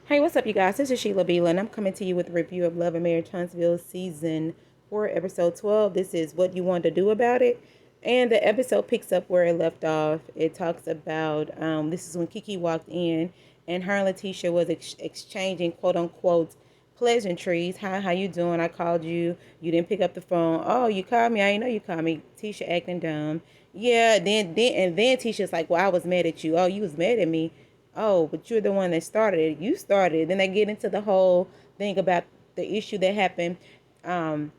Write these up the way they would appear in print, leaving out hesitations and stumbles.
Hey, what's up, you guys? This is Sheila Beela, and I'm coming to you with a review of Love and Marriage Huntsville Season 4, Episode 12. This is What You Want to Do About It. And the episode picks up where it left off. It talks about, this is when Kiki walked in, and her and Letitia was exchanging, quote-unquote, pleasantries. Hi, how you doing? I called you. You didn't pick up the phone. Oh, you called me. I didn't know you called me. Tisha acting dumb. Yeah, then Tisha's like, well, I was mad at you. Oh, you was mad at me. Oh, but you're the one that started it. You started it. Then they get into the whole thing about the issue that happened um,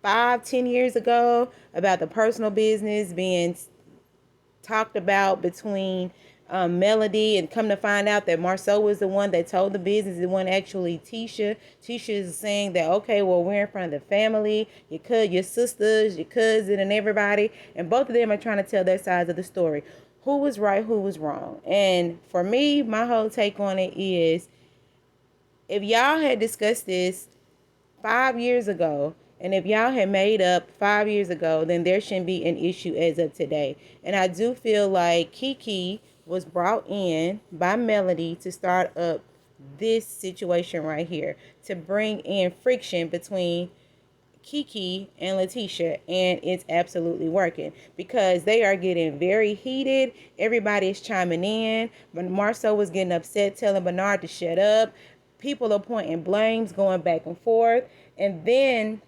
5, 10 years ago about the personal business being talked about between Melody, and come to find out that Marceau was the one that told the business. The one actually Tisha. Tisha is saying that, okay, well, we're in front of the family, your sisters, your cousin, and everybody, and both of them are trying to tell their sides of the story. Who was right, who was wrong? And for me, my whole take on it is, if y'all had discussed this 5 years ago, and if y'all had made up 5 years ago, then there shouldn't be an issue as of today. And I do feel like Kiki was brought in by Melody to start up this situation right here, to bring in friction between Kiki and Letitia, and it's absolutely working because they are getting very heated. Everybody is chiming in. But Marceau was getting upset, telling Bernard to shut up. People are pointing blames, going back and forth, and then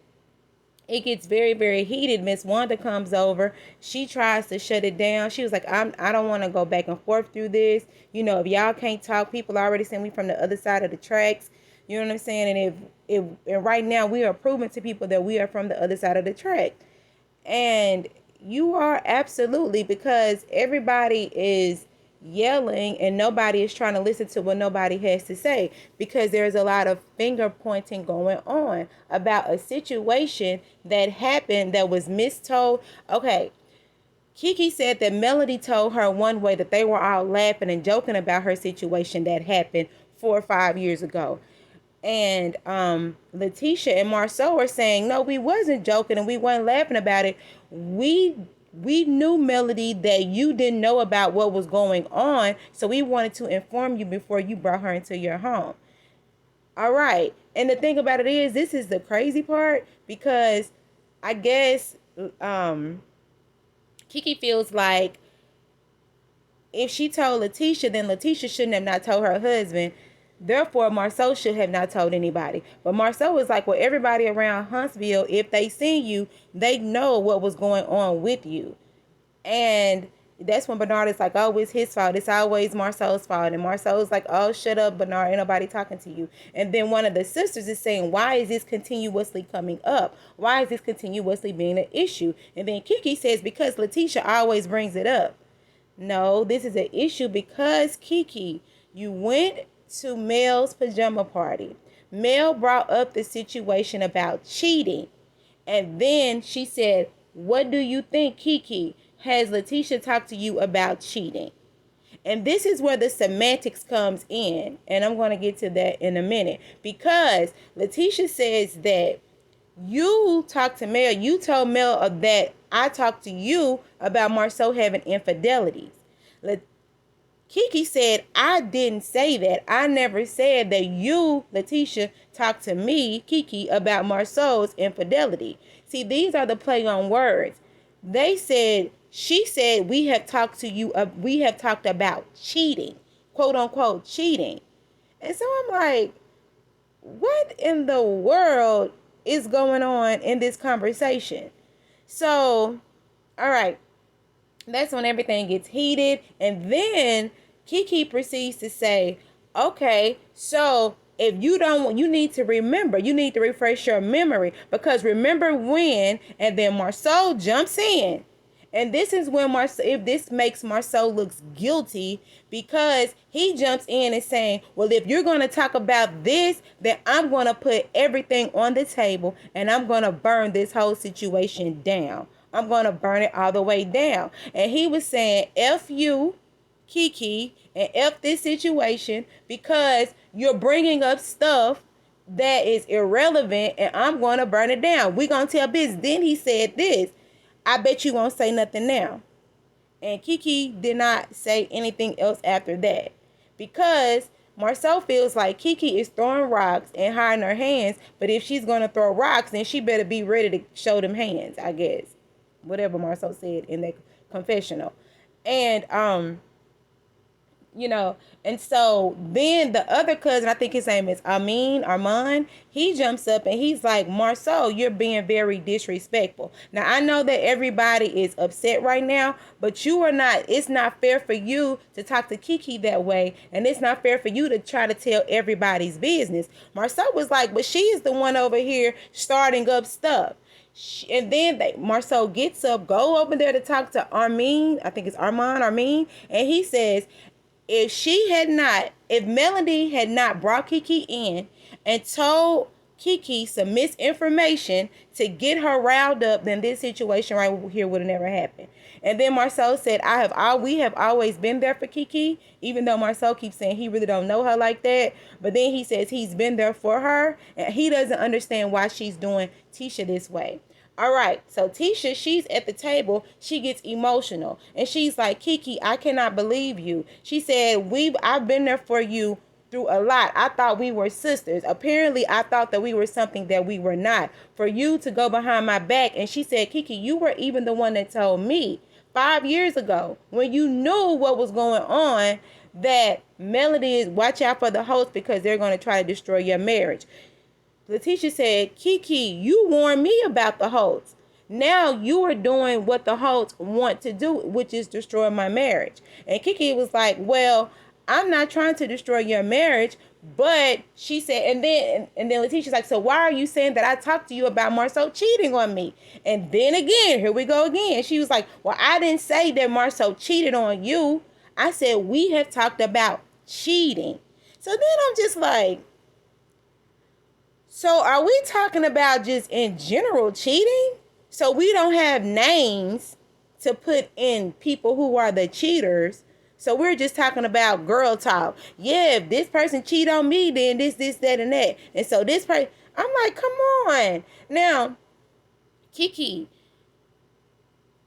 it gets very, very heated. Miss Wanda comes over. She tries to shut it down. She was like, I don't want to go back and forth through this. You know, if y'all can't talk, people already send me from the other side of the tracks. You know what I'm saying? And and right now we are proving to people that we are from the other side of the track. And you are absolutely, because everybody is yelling and nobody is trying to listen to what nobody has to say, because there's a lot of finger pointing going on about a situation that happened that was mistold. Okay, Kiki said that Melody told her one way, that they were all laughing and joking about her situation that happened 4 or 5 years ago. And Letitia and Marceau are saying, no, we wasn't joking and we weren't laughing about it. We knew, Melody, that you didn't know about what was going on, so we wanted to inform you before you brought her into your home. All right. And the thing about it is, this is the crazy part, because I guess Kiki feels like if she told Letitia, then Letitia shouldn't have not told her husband. Therefore, Marceau should have not told anybody. But Marceau is like, well, everybody around Huntsville, if they seen you, they know what was going on with you. And that's when Bernard is like, oh, it's his fault. It's always Marceau's fault. And Marceau's like, oh, shut up, Bernard. Ain't nobody talking to you. And then one of the sisters is saying, why is this continuously coming up? Why is this continuously being an issue? And then Kiki says, because Letitia always brings it up. No, this is an issue because, Kiki, you went to Mel's pajama party. Mel brought up the situation about cheating. And then she said, what do you think, Kiki? Has Letitia talked to you about cheating? And this is where the semantics comes in. And I'm going to get to that in a minute. Because Letitia says that you talked to Mel. You told Mel that I talked to you about Marceau having infidelities. Kiki said, I didn't say that. I never said that you, Letitia, talked to me, Kiki, about Marceau's infidelity. See, these are the play on words. She said, we have talked to you, we have talked about cheating, quote unquote, cheating. And so I'm like, what in the world is going on in this conversation? So, all right, that's when everything gets heated. And then Kiki proceeds to say, okay, so if you don't, you need to remember, you need to refresh your memory, because remember when, and then Marceau jumps in. And this is when if this makes Marceau looks guilty, because he jumps in and saying, well, if you're going to talk about this, then I'm going to put everything on the table and I'm going to burn this whole situation down. I'm going to burn it all the way down. And he was saying, F you, Kiki, and F this situation, because you're bringing up stuff that is irrelevant and I'm going to burn it down. We're going to tell business. Then he said this, I bet you won't say nothing now. And Kiki did not say anything else after that, because Marcel feels like Kiki is throwing rocks and hiding her hands, but if she's going to throw rocks, then she better be ready to show them hands, I guess. Whatever Marcel said in that confessional. And and so then the other cousin, I think his name is Armand, he jumps up and he's like, Marceau, you're being very disrespectful. Now, I know that everybody is upset right now, but it's not fair for you to talk to Kiki that way, and it's not fair for you to try to tell everybody's business. Marceau was like, but she is the one over here starting up stuff. And then Marceau gets up, go over there to talk to Armin, I think it's Armand, and he says, if Melody had not brought Kiki in and told Kiki some misinformation to get her riled up, then this situation right here would have never happened. And then Marcel said, we have always been there for Kiki, even though Marcel keeps saying he really don't know her like that. But then he says he's been there for her, and he doesn't understand why she's doing Tisha this way. All right, so Tisha, she's at the table. She gets emotional, and she's like, Kiki, I cannot believe you. She said, I've been there for you through a lot. I thought we were sisters. Apparently, I thought that we were something that we were not. For you to go behind my back, and she said, Kiki, you were even the one that told me 5 years ago when you knew what was going on that Melody is watch out for the host because they're going to try to destroy your marriage. Letitia said, Kiki, you warned me about the Holtz. Now you are doing what the Holtz want to do, which is destroy my marriage. And Kiki was like, well, I'm not trying to destroy your marriage. But she said, and then Letitia's like, so why are you saying that I talked to you about Marceau cheating on me? And then again, here we go again. She was like, well, I didn't say that Marceau cheated on you. I said, we have talked about cheating. So then I'm just like, so are we talking about just in general cheating? So we don't have names to put in people who are the cheaters. So we're just talking about girl talk. Yeah, if this person cheat on me, then this, that, and that. And so this person, I'm like, come on. Now, Kiki,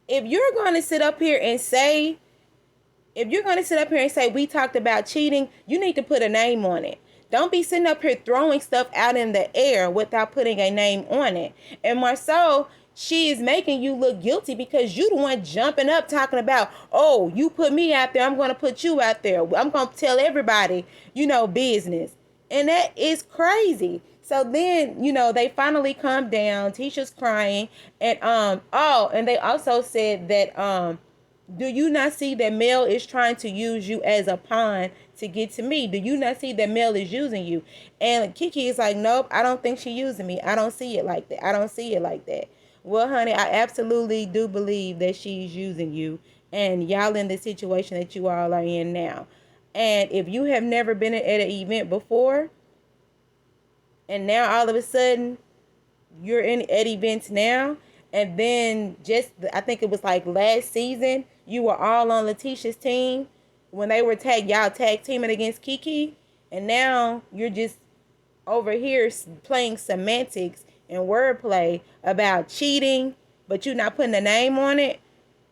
if you're going to sit up here and say we talked about cheating, you need to put a name on it. Don't be sitting up here throwing stuff out in the air without putting a name on it. And Marceau, she is making you look guilty because you the one jumping up talking about, oh, you put me out there, I'm going to put you out there. I'm going to tell everybody, business. And that is crazy. So then, they finally calm down. Tisha's crying. And, and they also said that, do you not see that Mel is trying to use you as a pawn to get to me? Do you not see that Mel is using you? And Kiki is like, nope, I don't think she's using me. I don't see it like that. Well, honey, I absolutely do believe that she's using you. And y'all in the situation that you all are in now. And if you have never been at an event before, and now all of a sudden you're at events now, and then I think it was like last season, you were all on Letitia's team when they were y'all tag teaming against Kiki. And now you're just over here playing semantics and wordplay about cheating, but you're not putting a name on it.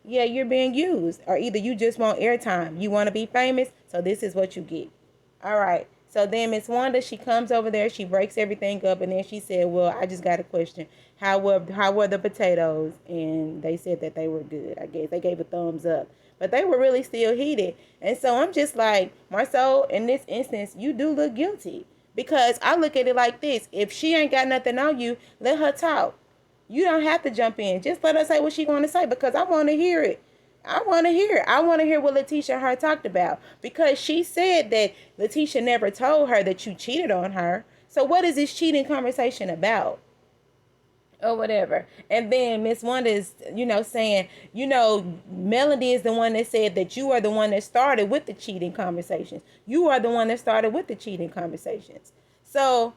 Yeah, you're being used. Or either you just want airtime. You want to be famous, so this is what you get. All right. So then Miss Wanda, she comes over there, she breaks everything up, and then she said, well, I just got a question. How were the potatoes? And they said that they were good, I guess. They gave a thumbs up. But they were really still heated. And so I'm just like, Marceau, in this instance, you do look guilty. Because I look at it like this. If she ain't got nothing on you, let her talk. You don't have to jump in. Just let her say what she want to say because I want to hear it. I want to hear what Letitia and her talked about. Because she said that Letitia never told her that you cheated on her. So what is this cheating conversation about? Or whatever. And then Miss Wanda is, saying, Melody is the one that said that you are the one that started with the cheating conversations. You are the one that started with the cheating conversations. So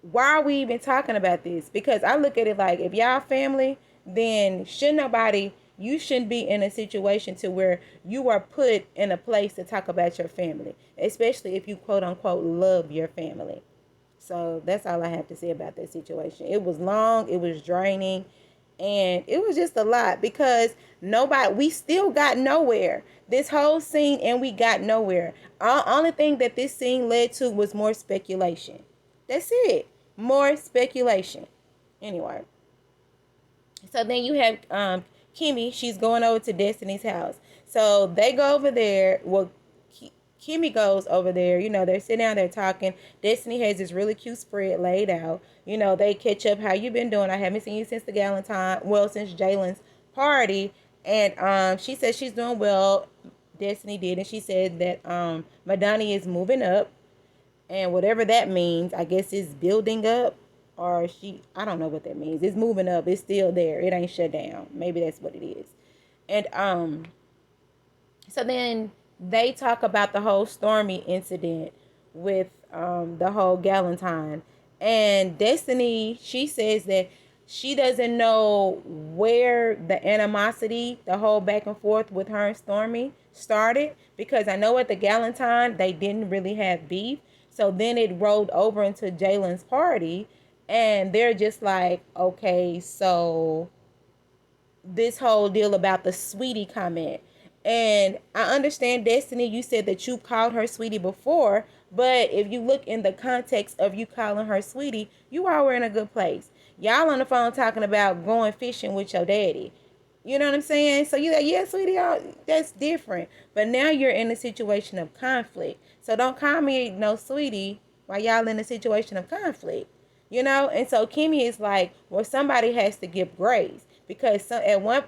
why are we even talking about this? Because I look at it like, if y'all family, then you shouldn't be in a situation to where you are put in a place to talk about your family, especially if you quote unquote love your family. So that's all I have to say about that situation. It was long. It was draining. And it was just a lot because we still got nowhere. This whole scene, and we got nowhere. Only thing that this scene led to was more speculation. That's it. More speculation. Anyway. So then you have Kimmy. She's going over to Destiny's house. So they go over there. Well, Kimmy goes over there. You know, they're sitting down there talking. Destiny has this really cute spread laid out. You know, they catch up. How you been doing? I haven't seen you since the Galentine. Well, since Jalen's party. And she said she's doing well. Destiny did. And she said that Madonna is moving up. And whatever that means, I guess it's building up. Or I don't know what that means. It's moving up. It's still there. It ain't shut down. Maybe that's what it is. And so then they talk about the whole Stormy incident with the whole Galentine. And Destiny, she says that she doesn't know where the animosity, the whole back and forth with her and Stormy started. Because I know at the Galentine, they didn't really have beef. So then it rolled over into Jalen's party. And they're just like, okay, so this whole deal about the sweetie comment. And I understand, Destiny, you said that you called her sweetie before, but if you look in the context of you calling her sweetie, you all were in a good place. Y'all on the phone talking about going fishing with your daddy. You know what I'm saying? So you like, yeah, sweetie, that's different. But now you're in a situation of conflict. So don't call me no sweetie while y'all in a situation of conflict. You know? And so Kimmy is like, well, somebody has to give grace. Because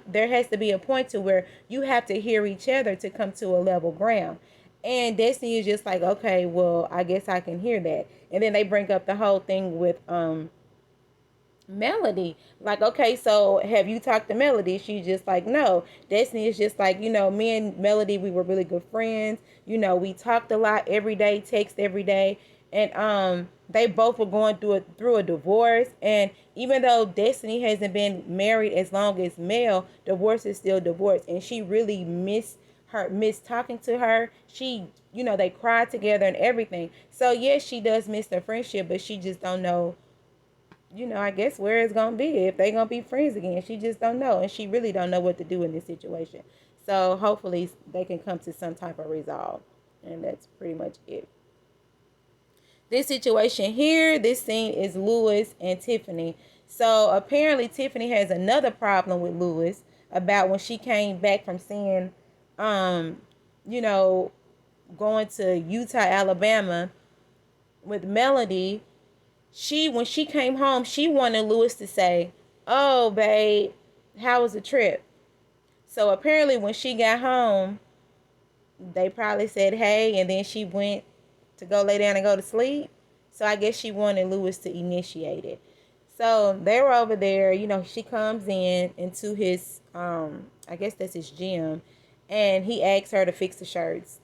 there has to be a point to where you have to hear each other to come to a level ground. And Destiny is just like, okay, well, I guess I can hear that. And then they bring up the whole thing with Melody. Like, okay, so have you talked to Melody? She's just like, no. Destiny is just like, you know, me and Melody, we were really good friends. You know, we talked a lot every day, text every day. And they both were going through a divorce. And even though Destiny hasn't been married as long as Mel, divorce is still divorce. And she really missed talking to her. She, you know, they cried together and everything. So yes, she does miss their friendship, but she just don't know, you know, I guess where it's gonna be, if they gonna be friends again. She just don't know. And she really don't know what to do in this situation. So hopefully they can come to some type of resolve. And that's pretty much it. This situation here, this scene is Lewis and Tiffany. So apparently Tiffany has another problem with Lewis about when she came back from seeing, you know, going to Utah, Alabama with Melody. When she came home, she wanted Lewis to say, oh, babe, how was the trip? So apparently when she got home, they probably said, hey, and then she went to go lay down and go to sleep. So I guess she wanted Lewis to initiate it. So they were over there, you know, she comes into his, I guess that's his gym, and he asks her to fix the shirts.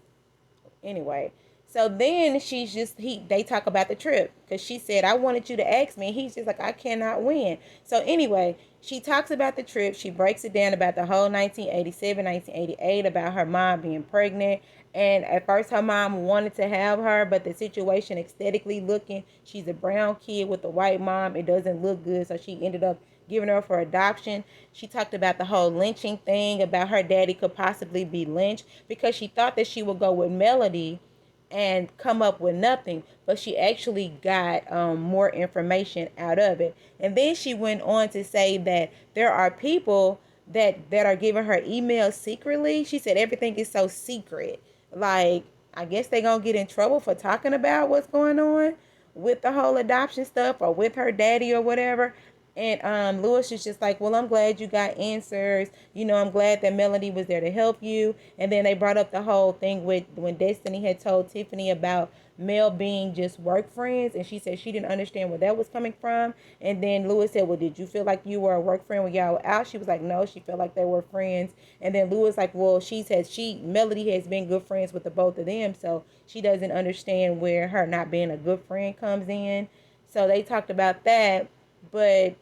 Anyway, so then they talk about the trip because she said, I wanted you to ask me. And he's just like, I cannot win. So anyway, she talks about the trip. She breaks it down about the whole 1987, 1988, about her mom being pregnant. And at first her mom wanted to have her, but the situation aesthetically looking, she's a brown kid with a white mom. It doesn't look good. So she ended up giving her for adoption. She talked about the whole lynching thing, about her daddy could possibly be lynched because she thought that she would go with Melody and come up with nothing, but she actually got more information out of it. And then she went on to say that there are people that are giving her emails secretly. She said everything is so secret. Like, I guess they're going to get in trouble for talking about what's going on with the whole adoption stuff or with her daddy or whatever. And Lewis is just like, well, I'm glad you got answers. You know, I'm glad that Melody was there to help you. And then they brought up the whole thing with when Destiny had told Tiffany about Mel being just work friends. And she said she didn't understand where that was coming from. And then Lewis said, well, did you feel like you were a work friend when y'all were out? She was like, no, she felt like they were friends. And then Lewis like, well, Melody has been good friends with the both of them. So she doesn't understand where her not being a good friend comes in. So they talked about that. But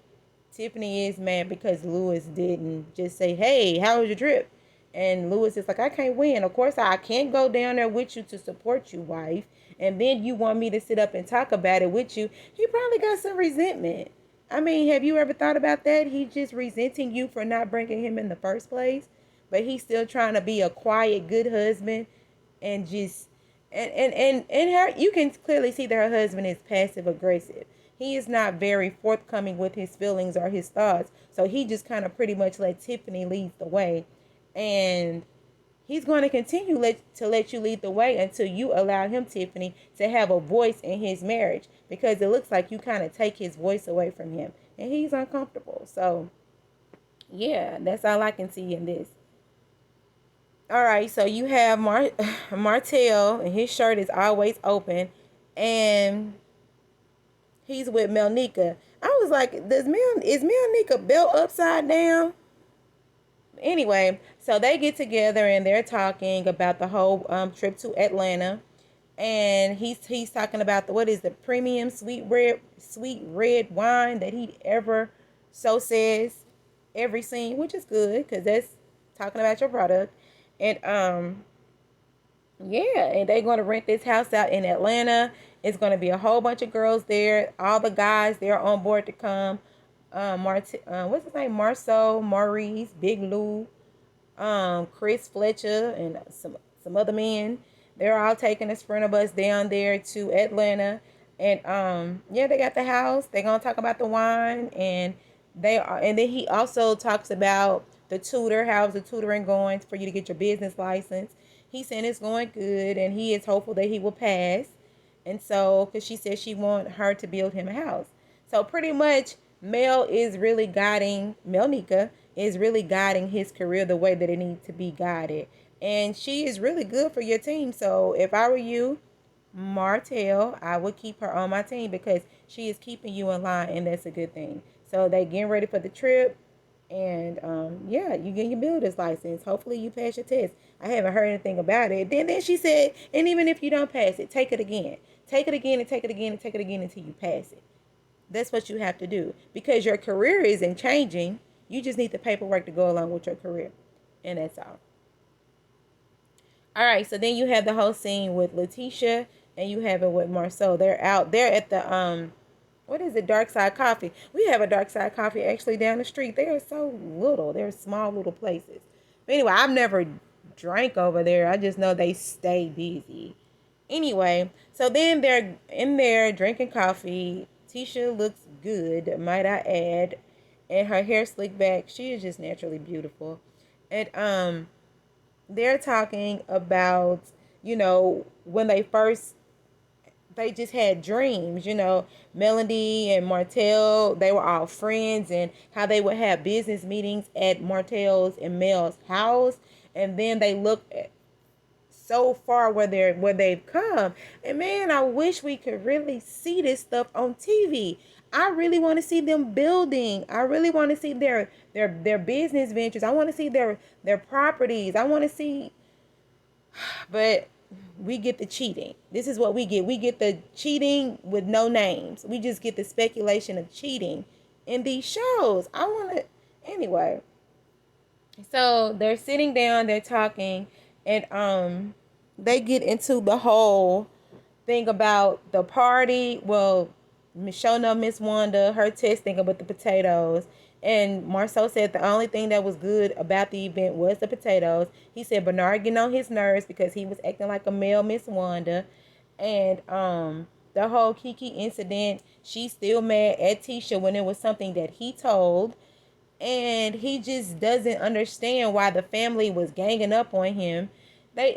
Tiffany is mad because Lewis didn't just say, hey, how was your trip? And Lewis is like, I can't win. Of course, I can't go down there with you to support you, wife. And then you want me to sit up and talk about it with you. He probably got some resentment. I mean, have you ever thought about that? He's just resenting you for not bringing him in the first place, but he's still trying to be a quiet, good husband, and just and her. You can clearly see that her husband is passive aggressive. He is not very forthcoming with his feelings or his thoughts, so he just kind of pretty much let Tiffany lead the way, and he's going to continue to let you lead the way until you allow him, Tiffany, to have a voice in his marriage, because it looks like you kind of take his voice away from him and he's uncomfortable. So, yeah, that's all I can see in this. All right, so you have Martell, and his shirt is always open, and he's with Melnika. I was like, is Melnika built upside down? Anyway, so they get together and they're talking about the whole trip to Atlanta, and he's talking about what is the premium sweet red wine that he ever so says every scene, which is good because that's talking about your product, and yeah, and they're going to rent this house out in Atlanta. It's going to be a whole bunch of girls there. All the guys, they're on board to come. What's his name? Marceau, Maurice, Big Lou, Chris Fletcher, and some other men. They're all taking a sprinter bus down there to Atlanta, and yeah, they got the house. They're gonna talk about the wine, and and then he also talks about the tutor. How's the tutoring going for you to get your business license? He's saying it's going good, and he is hopeful that he will pass. And so, because she said she want her to build him a house. So pretty much, Melnika is really guiding his career the way that it needs to be guided. And she is really good for your team. So if I were you, Martell, I would keep her on my team because she is keeping you in line, and that's a good thing. So they getting ready for the trip, and yeah, you get your builder's license. Hopefully you pass your test. I haven't heard anything about it. Then she said, and even if you don't pass it, take it again. Take it again and take it again and take it again until you pass it. That's what you have to do because your career isn't changing. You just need the paperwork to go along with your career, and that's all. All right, so then you have the whole scene with Letitia, and you have it with Marceau. They're out there at the what is it, Dark Side Coffee. We have a Dark Side Coffee actually down the street. They are so little. They're small little places. But anyway, I've never drank over there. I just know they stay busy. Anyway, so then they're in there drinking coffee. Tisha looks good, might I add, and her hair slicked back. She is just naturally beautiful. And they're talking about, when they just had dreams, Melody and Martell, they were all friends, and how they would have business meetings at Martell's and Mel's house, and then they look at so far where they've come, and man, I wish we could really see this stuff on TV. I really want to see them building. I really want to see their business ventures. I want to see their properties. I want to see, but we get the cheating. This is what we get. We get the cheating with no names. We just get the speculation of cheating in these shows. I want to, anyway. So they're sitting down, they're talking, and they get into the whole thing about the party. Well, Miss Wanda, her testing about the potatoes. And Marceau said the only thing that was good about the event was the potatoes. He said Bernard getting on his nerves because he was acting like a male Miss Wanda. And the whole Kiki incident, she's still mad at Tisha when it was something that he told. And he just doesn't understand why the family was ganging up on him. We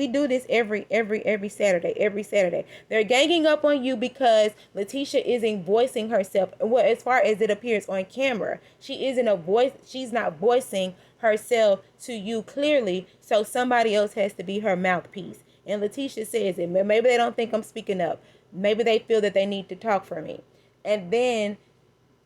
do this every Saturday. They're ganging up on you because Letitia isn't voicing herself. Well, as far as it appears on camera, she isn't a voice. She's not voicing herself to you clearly. So somebody else has to be her mouthpiece. And Letitia says it. Maybe they don't think I'm speaking up. Maybe they feel that they need to talk for me. And then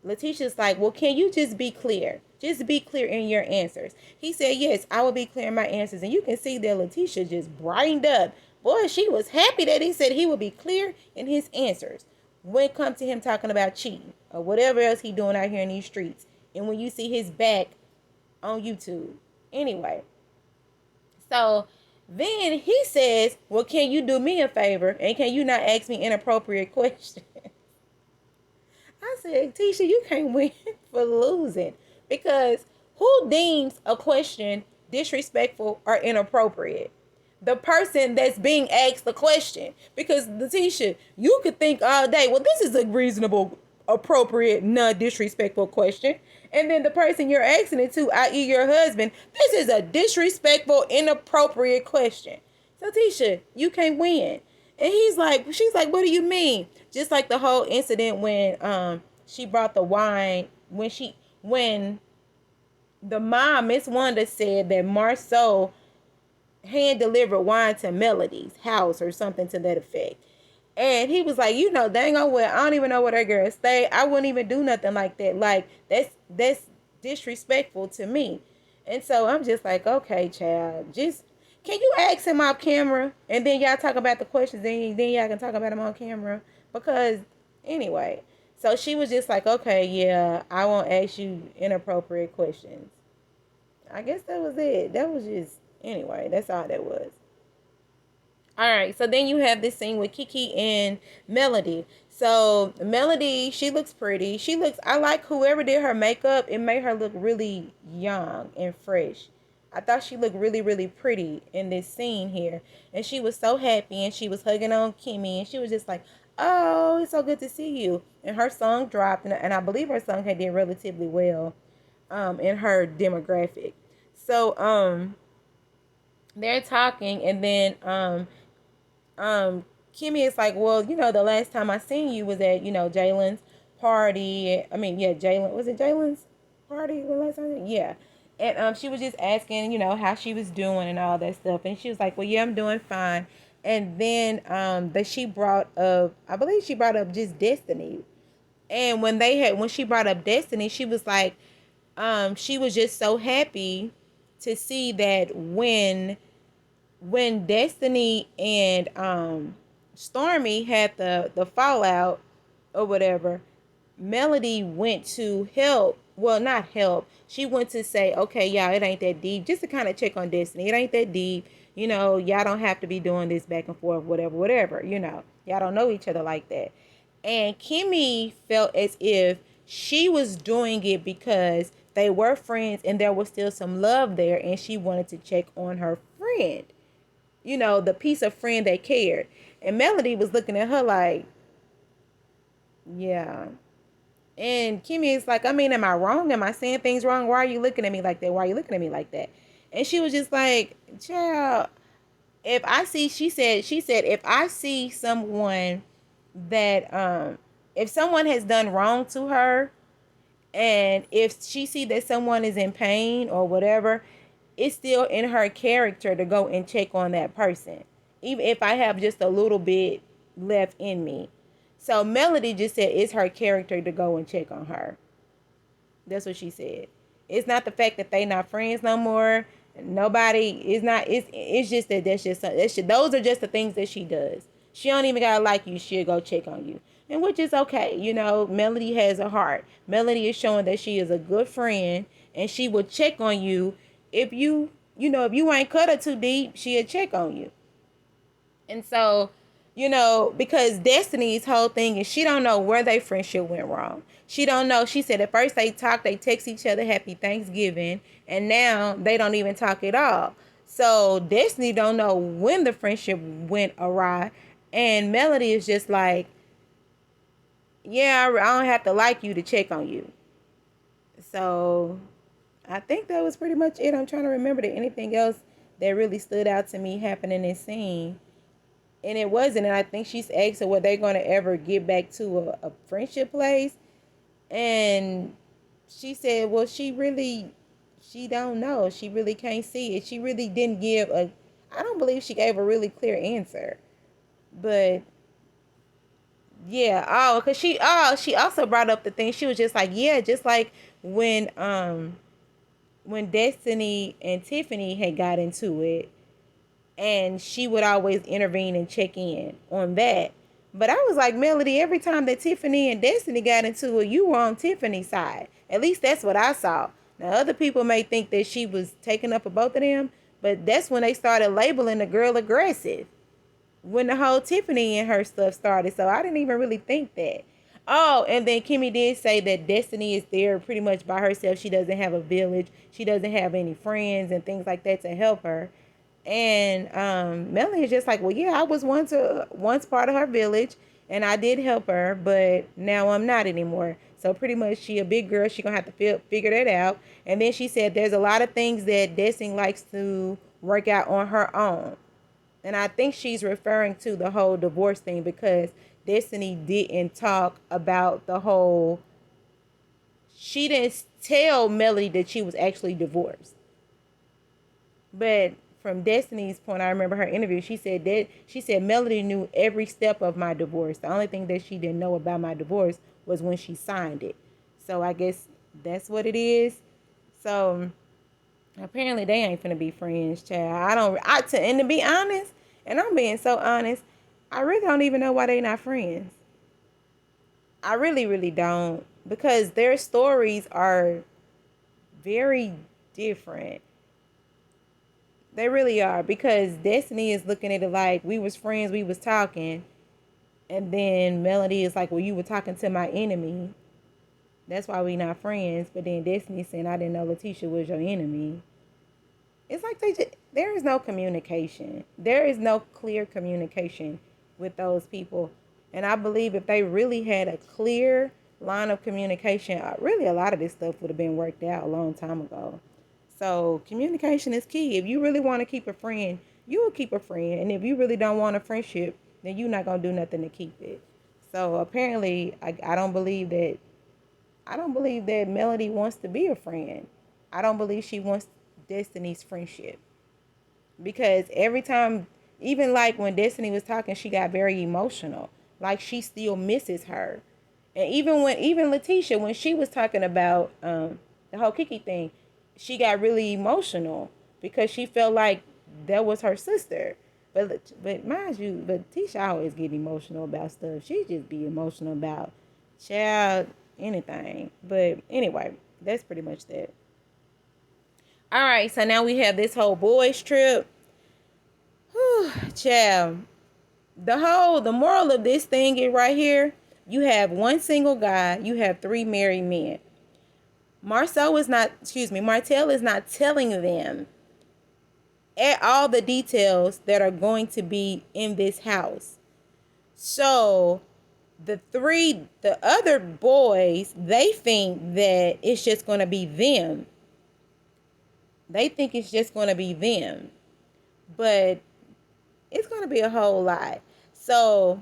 Letitia's like, well, can you just be clear? Just be clear in your answers. He said, yes, I will be clear in my answers. And you can see that Letitia just brightened up. Boy, she was happy that he said he would be clear in his answers when it comes to him talking about cheating or whatever else he doing out here in these streets. And when you see his back on YouTube. Anyway, so then he says, well, can you do me a favor? And can you not ask me inappropriate questions? I said, Tisha, you can't win for losing. Because who deems a question disrespectful or inappropriate? The person that's being asked the question. Because, Tisha, you could think all day, well, this is a reasonable, appropriate, non-disrespectful question. And then the person you're asking it to, i.e. your husband, this is a disrespectful, inappropriate question. So, Tisha, you can't win. And she's like, what do you mean? Just like the whole incident when she brought the wine, when the mom, Miss Wanda, said that Marceau hand delivered wine to Melody's house or something to that effect. And he was like, dang on well, I don't even know where that girl stay. I wouldn't even do nothing like that. Like, that's disrespectful to me. And so I'm just like, okay, child, just can you ask him off camera and then y'all talk about the questions and then y'all can talk about them on camera? Because anyway, so she was just like, okay, yeah, I won't ask you inappropriate questions. I guess that was it. That was just, anyway, that's all that was. All right, so then you have this scene with Kiki and Melody. So Melody, she looks pretty. I like whoever did her makeup. It made her look really young and fresh. I thought she looked really, really pretty in this scene here. And she was so happy and she was hugging on Kimmy and she was just like, oh, it's so good to see you. And her song dropped and I believe her song had did relatively well in her demographic. So they're talking and then Kimmy is like, well, the last time I seen you was at, Jalen's party. I mean, yeah, was it Jalen's party the last time? Yeah. And she was just asking, how she was doing and all that stuff. And she was like, well, yeah, I'm doing fine. And then I believe she brought up just Destiny. And when she brought up Destiny, she was like, she was just so happy to see that when Destiny and Stormy had the fallout or whatever, Melody went to help. Well, not help. She went to say, okay, y'all, it ain't that deep. Just to kind of check on Destiny. It ain't that deep. Y'all don't have to be doing this back and forth, whatever. Y'all don't know each other like that. And Kimmy felt as if she was doing it because they were friends and there was still some love there and she wanted to check on her friend. The piece of friend that cared. And Melody was looking at her like, yeah. And Kimmy is like, I mean, am I wrong? Am I saying things wrong? Why are you looking at me like that? Why are you looking at me like that? And she was just like, child, if I see, she said, if I see someone that, if someone has done wrong to her, and if she see that someone is in pain or whatever, it's still in her character to go and check on that person, even if I have just a little bit left in me. So Melody just said it's her character to go and check on her. That's what she said. It's not the fact that they not friends no more. Nobody is not. It's just that those are just the things that she does. She don't even gotta like you. She'll go check on you, and which is okay. Melody has a heart. Melody is showing that she is a good friend, and she will check on you if if you ain't cut her too deep. She'll check on you. And so, because Destiny's whole thing is she don't know where their friendship went wrong. She don't know. She said at first they talked, they text each other happy Thanksgiving, and now they don't even talk at all. So Destiny don't know when the friendship went awry, and Melody is just like, yeah, I don't have to like you to check on you. So I think that was pretty much it. I'm trying to remember that anything else that really stood out to me happened in this scene. And it wasn't. And I think she's asked her were they going to ever get back to a friendship place. And she said, well, she don't know. She really can't see it. She really didn't I don't believe she gave a really clear answer. But yeah, because she also brought up the thing. She was just like, yeah, just like when Destiny and Tiffany had got into it, and she would always intervene and check in on that. But I was like, Melody, every time that Tiffany and Destiny got into it, you were on Tiffany's side. At least that's what I saw. Now, other people may think that she was taking up for both of them, but that's when they started labeling the girl aggressive. When the whole Tiffany and her stuff started. So I didn't even really think that. Oh, and then Kimmy did say that Destiny is there pretty much by herself. She doesn't have a village. She doesn't have any friends and things like that to help her. And Melanie is just like, well, yeah, I was once part of her village, and I did help her, but now I'm not anymore. So pretty much, she a big girl. She gonna have to figure that out. And then she said there's a lot of things that Destiny likes to work out on her own. And I think she's referring to the whole divorce thing because Destiny didn't talk about the whole. She didn't tell Melody that she was actually divorced. But from Destiny's point, I remember her interview. She said Melody knew every step of my divorce. The only thing that she didn't know about my divorce was when she signed it. So I guess that's what it is. So apparently they ain't finna be friends, child. And to be honest, and I'm being so honest, I really don't even know why they not friends. I really, really don't. Because their stories are very different. They really are. Because Destiny is looking at it like we was friends, we was talking. And then Melody is like, well, you were talking to my enemy. That's why we not friends. But then Destiny saying, I didn't know Letitia was your enemy. It's like there is no communication. There is no clear communication with those people. And I believe if they really had a clear line of communication, really a lot of this stuff would have been worked out a long time ago. So communication is key. If you really want to keep a friend, you will keep a friend. And if you really don't want a friendship, then you're not going to do nothing to keep it. So apparently, I don't believe that Melody wants to be a friend. I don't believe she wants Destiny's friendship. Because every time, even like when Destiny was talking, she got very emotional. Like she still misses her. And even Letitia, when she was talking about the whole Kiki thing, she got really emotional because she felt like that was her sister. But mind you, Letitia always get emotional about stuff. She just be emotional about child anything. But anyway, that's pretty much that. All right, so now we have this whole boys trip. Whew, child. The moral of this thing is right here. You have one single guy. You have three married men. Martell is not telling them all the details that are going to be in this house. So the other boys, they think that it's just going to be them. They think it's just going to be them. But it's going to be a whole lot. So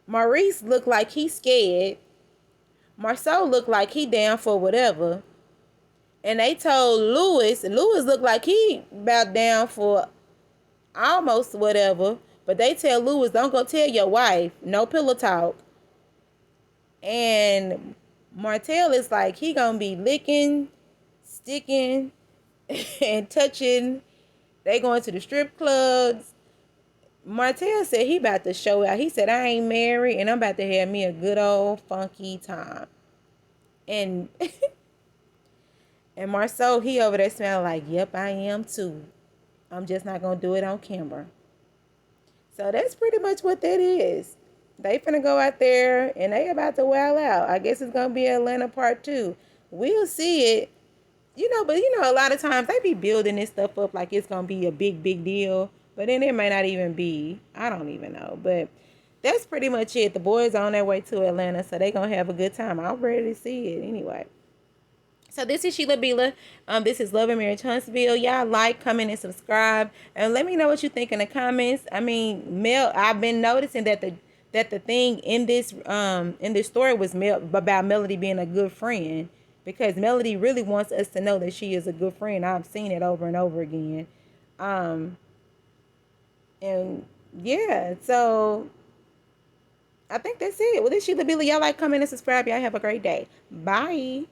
Maurice looked like he's scared. Marcel looked like he down for whatever. And they told Louis looked like he about down for almost whatever. But they tell Louis, don't go tell your wife. No pillow talk. And Martell is like, he gonna be licking, sticking, and touching. They going to the strip clubs. Martell said he about to show out. He said, I ain't married, and I'm about to have me a good old funky time. And and Marceau, he over there smelling like, yep, I am too. I'm just not going to do it on camera. So that's pretty much what that is. They finna go out there, and they about to wow out. I guess it's going to be Atlanta part 2. We'll see it. But a lot of times they be building this stuff up like it's going to be a big, big deal. But then it may not even be. I don't even know. But that's pretty much it. The boys are on their way to Atlanta, so they going to have a good time. I'm ready to see it anyway. So this is Sheila Bila. This is Love and Marriage Huntsville. Y'all like, comment, and subscribe. And let me know what you think in the comments. I mean, I've been noticing that the thing in this story was about Melody being a good friend. Because Melody really wants us to know that she is a good friend. I've seen it over and over again. And yeah, so I think that's it. Well, this is Sheila Bila. Y'all like, comment, and subscribe. Y'all have a great day. Bye.